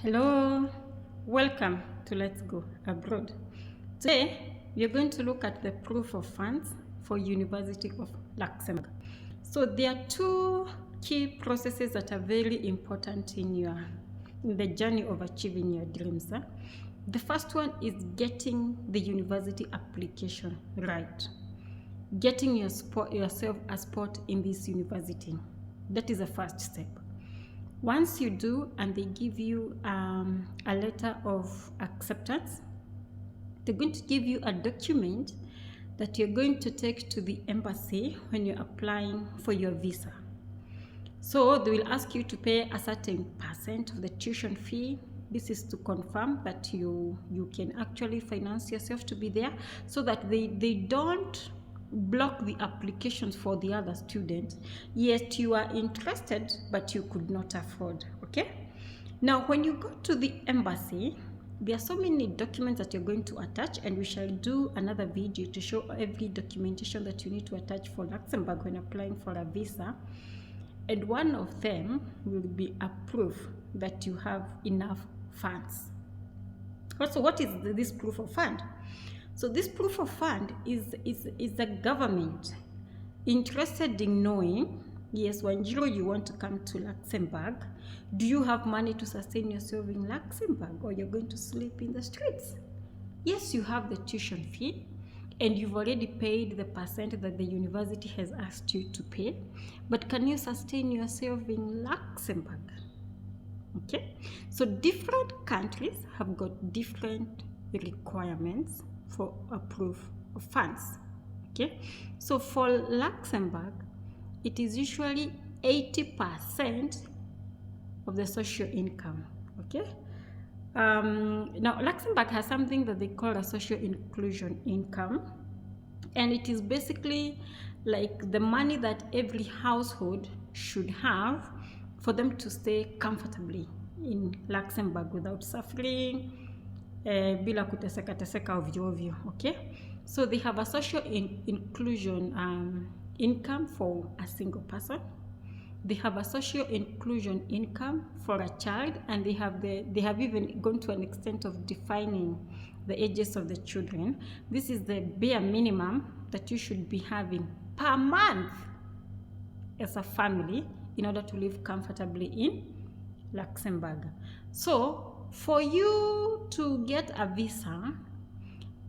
Hello, welcome to Let's Go Abroad. Today, we are going to look at the proof of funds for University of Luxembourg. So there are two key processes that are very important in the journey of achieving your dreams. The first one is getting the university application right. Getting yourself a spot in this university. That is the first step. Once you do and they give you a letter of acceptance, they're going to give you a document that you're going to take to the embassy when you're applying for your visa. So they will ask you to pay a certain percent of the tuition fee. This is to confirm that you can actually finance yourself to be there, so that they don't block the applications for the other students. Yet you are interested, but you could not afford. Okay, now when you go to the embassy, there are so many documents that you're going to attach, and we shall do another video to show every documentation that you need to attach for Luxembourg when applying for a visa. And one of them will be a proof that you have enough funds. Also, what is this proof of fund? So this proof of fund is the government interested in knowing, yes, Wanjiro, you want to come to Luxembourg. Do you have money to sustain yourself in Luxembourg, or you're going to sleep in the streets? Yes, you have the tuition fee, and you've already paid the percent that the university has asked you to pay. But can you sustain yourself in Luxembourg? Okay, so different countries have got different requirements for a proof of funds. Okay, so for Luxembourg, it is usually 80% of the social income. Okay, now Luxembourg has something that they call a social inclusion income, and it is basically like the money that every household should have for them to stay comfortably in Luxembourg without suffering, bila kuteseka ovyo ovyo. Okay, so they have a social inclusion income for a single person. They have a social inclusion income for a child, and they have even gone to an extent of defining the ages of the children. This is the bare minimum that you should be having per month as a family in order to live comfortably in Luxembourg. So for you to get a visa,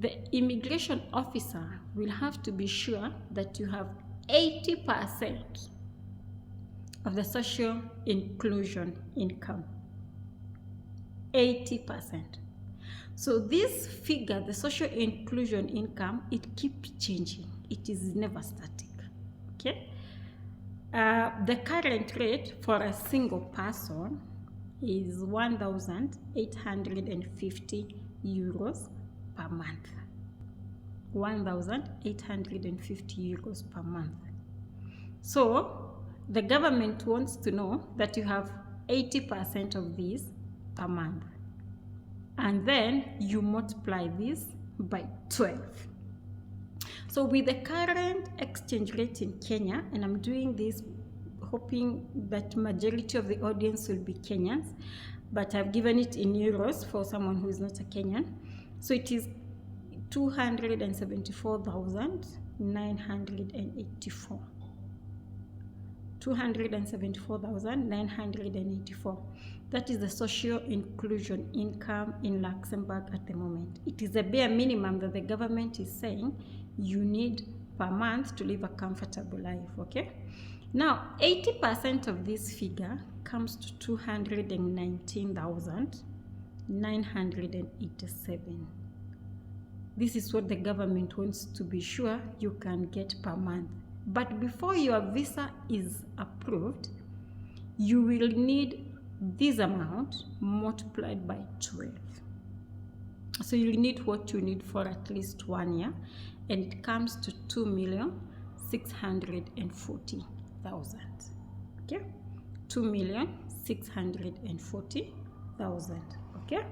the immigration officer will have to be sure that you have 80% of the social inclusion income. 80%. So this figure, the social inclusion income, it keeps changing. It is never static. Okay. The current rate for a single person is 1,850 euros per month. 1,850 euros per month. So the government wants to know that you have 80% of this per month, and then you multiply this by 12. So with the current exchange rate in Kenya, and I'm doing this hoping that majority of the audience will be Kenyans, but I've given it in euros for someone who is not a Kenyan. So it is 274,984. 274,984. That is the social inclusion income in Luxembourg at the moment. It is a bare minimum that the government is saying you need per month to live a comfortable life. Okay, now 80% of this figure comes to 219,987. This is what the government wants to be sure you can get per month. But before your visa is approved, you will need this amount multiplied by 12. So you need what you need for at least 1 year, and it comes to 2,640,000. Okay, 2,640,000. Okay,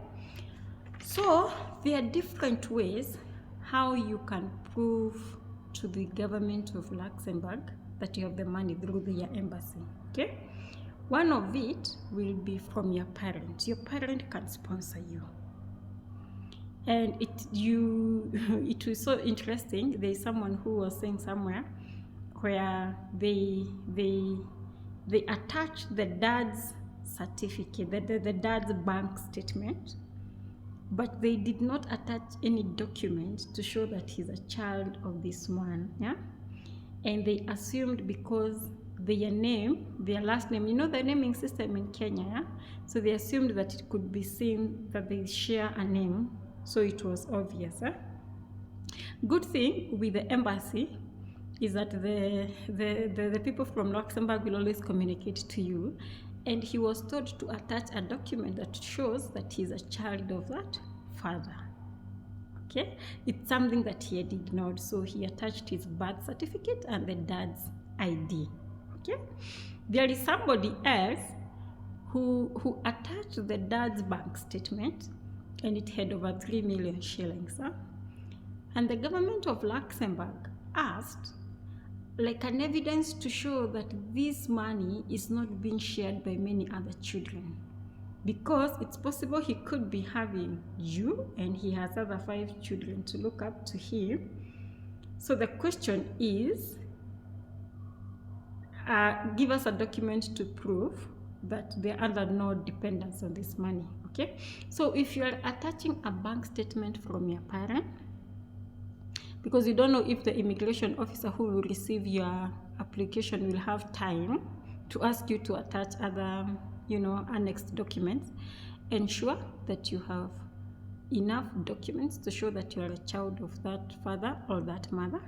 so there are different ways how you can prove to the government of Luxembourg that you have the money through their embassy. Okay, One of it will be from your parent. Your parent can sponsor you. And it was so interesting. There's someone who was saying somewhere where they attach the dad's certificate, the dad's bank statement, but they did not attach any document to show that he's a child of this man. Yeah, and they assumed because their name, their last name, you know the naming system in Kenya, yeah? So they assumed that it could be seen that they share a name, so it was obvious. Good thing with the embassy is that the people from Luxembourg will always communicate to you, and he was told to attach a document that shows that he's a child of that father. Okay, it's something that he had ignored, so he attached his birth certificate and the dad's ID. Okay, there is somebody else who attached the dad's bank statement, and it had over 3 million shillings. And the government of Luxembourg asked like an evidence to show that this money is not being shared by many other children, because it's possible he could be having you and he has other 5 children to look up to him. So the question is, give us a document to prove that they're under no dependence on this money. Okay, so if you are attaching a bank statement from your parent, because you don't know if the immigration officer who will receive your application will have time to ask you to attach other, annexed documents, ensure that you have enough documents to show that you are a child of that father or that mother.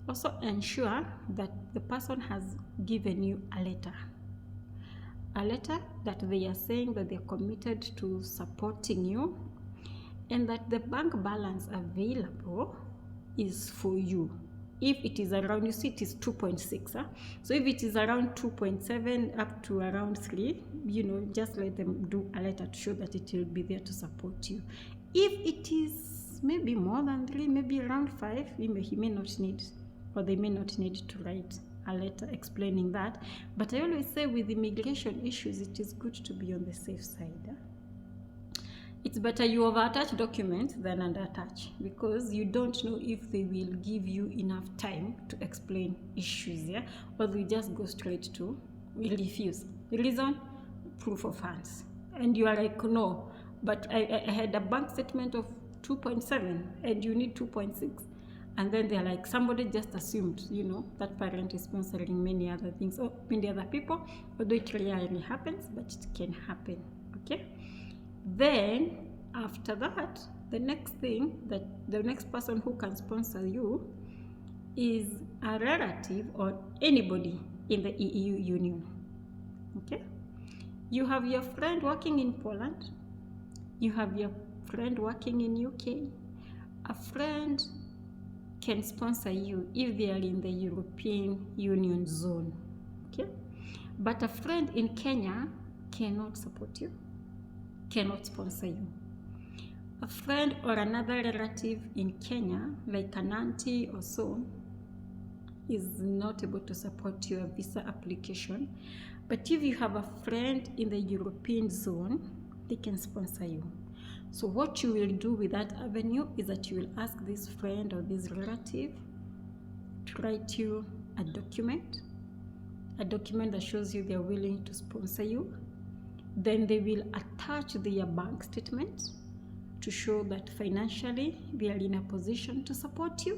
Also ensure that the person has given you a letter that they are saying that they're committed to supporting you, and that the bank balance available is for you. If it is around, you see it is 2.6, so if it is around 2.7 up to around 3, just let them do a letter to show that it will be there to support you. If it is maybe more than 3, maybe around 5, he may not need, or they may not need to write a letter explaining that. But I always say with immigration issues, it is good to be on the safe side. It's better you over-attach documents than underattach, because you don't know if they will give you enough time to explain issues, or they just go straight to refuse. The reason, proof of funds. And you are like, no, but I had a bank statement of 2.7 and you need 2.6. And then they're like, somebody just assumed, that parent is sponsoring many other things, or many other people, although it rarely happens, but it can happen. Okay? Then after that, the next person who can sponsor you is a relative or anybody in the EU Union. Okay? You have your friend working in Poland, you have your friend working in UK. A friend can sponsor you if they are in the European Union zone. Okay? But a friend in Kenya cannot support you, cannot sponsor you. A friend or another relative in Kenya, like an auntie or so, is not able to support your visa application. But if you have a friend in the European zone, they can sponsor you. So what you will do with that avenue is that you will ask this friend or this relative to write you a document that shows you they're willing to sponsor you. Then they will attach their bank statement to show that financially they are in a position to support you.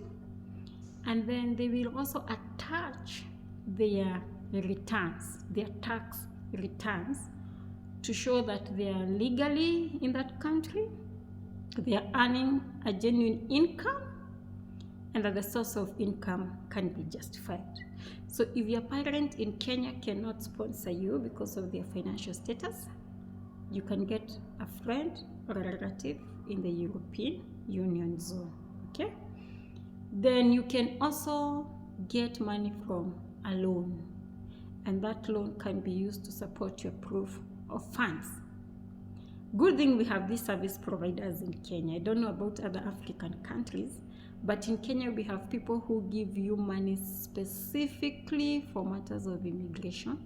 And then they will also attach their returns, their tax returns, to show that they are legally in that country, they are earning a genuine income, and that the source of income can be justified. So if your parent in Kenya cannot sponsor you because of their financial status, you can get a friend or a relative in the European Union zone. Okay? Then you can also get money from a loan, and that loan can be used to support your proof of funds. Good thing we have these service providers in Kenya. I don't know about other African countries, but in Kenya we have people who give you money specifically for matters of immigration.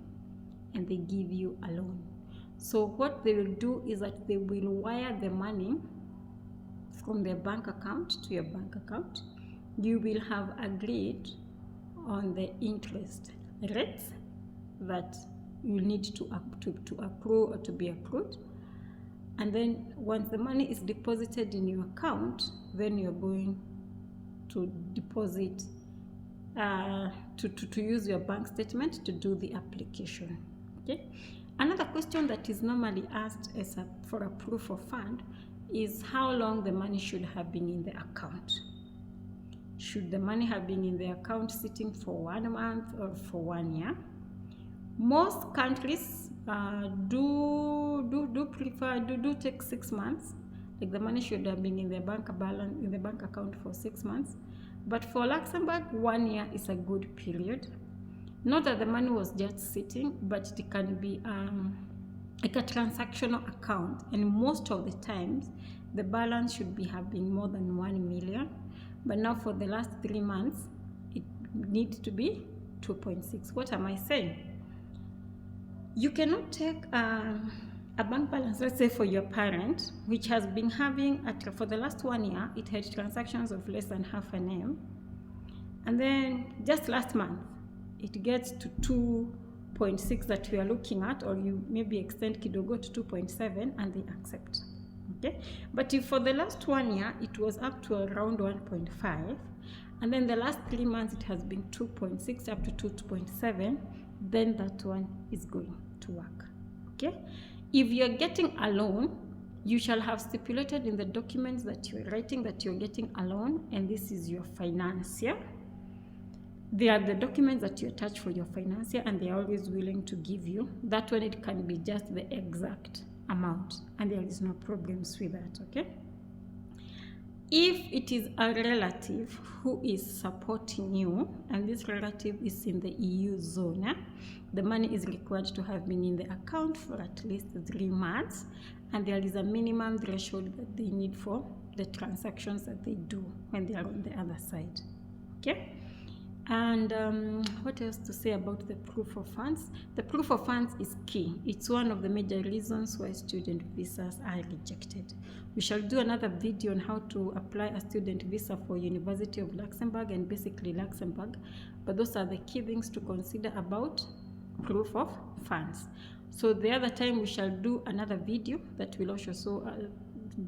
and they give you a loan. So what they will do is that they will wire the money from their bank account to your bank account. You will have agreed on the interest rates that you need to accrue or to be accrued. And then once the money is deposited in your account, then you're going to deposit, to use your bank statement to do the application. Okay. Another question that is normally asked for a proof of fund is how long the money should have been in the account. Should the money have been in the account sitting for 1 month or for 1 year? Most countries do take 6 months. Like the money should have been in the bank balance in the bank account for 6 months. But for Luxembourg, 1 year is a good period. Not that the money was just sitting, but it can be like a transactional account, and most of the times the balance should have been more than 1 million. But now for the last 3 months, it needs to be 2.6. What am I saying? You cannot take a bank balance, let's say for your parent, which has been having, for the last 1 year, it had transactions of less than half an M. And then just last month, it gets to 2.6 that we are looking at, or you maybe extend kidogo to 2.7 and they accept. Okay, but if for the last 1 year it was up to around 1.5, and then the last 3 months it has been 2.6 up to 2.7, then that one is going to work. Okay, if you're getting a loan, you shall have stipulated in the documents that you're writing that you're getting a loan, and this is your financier. They are the documents that you attach for your financier, and they are always willing to give you that one. It can be just the exact amount, and there is no problems with that. Okay, if it is a relative who is supporting you, and this relative is in the EU zone, the money is required to have been in the account for at least 3 months, and there is a minimum threshold that they need for the transactions that they do when they are on the other side. Okay. And what else to say about the proof of funds? The proof of funds is key. It's one of the major reasons why student visas are rejected. We shall do another video on how to apply a student visa for University of Luxembourg and basically Luxembourg. But those are the key things to consider about proof of funds. So the other time we shall do another video that will also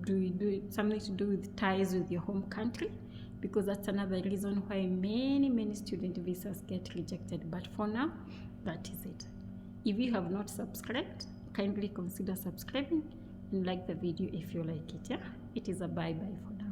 do something to do with ties with your home country, because that's another reason why many student visas get rejected. But for now, that is it. If you have not subscribed, kindly consider subscribing and like the video if you like it. Yeah, it is a bye-bye for now.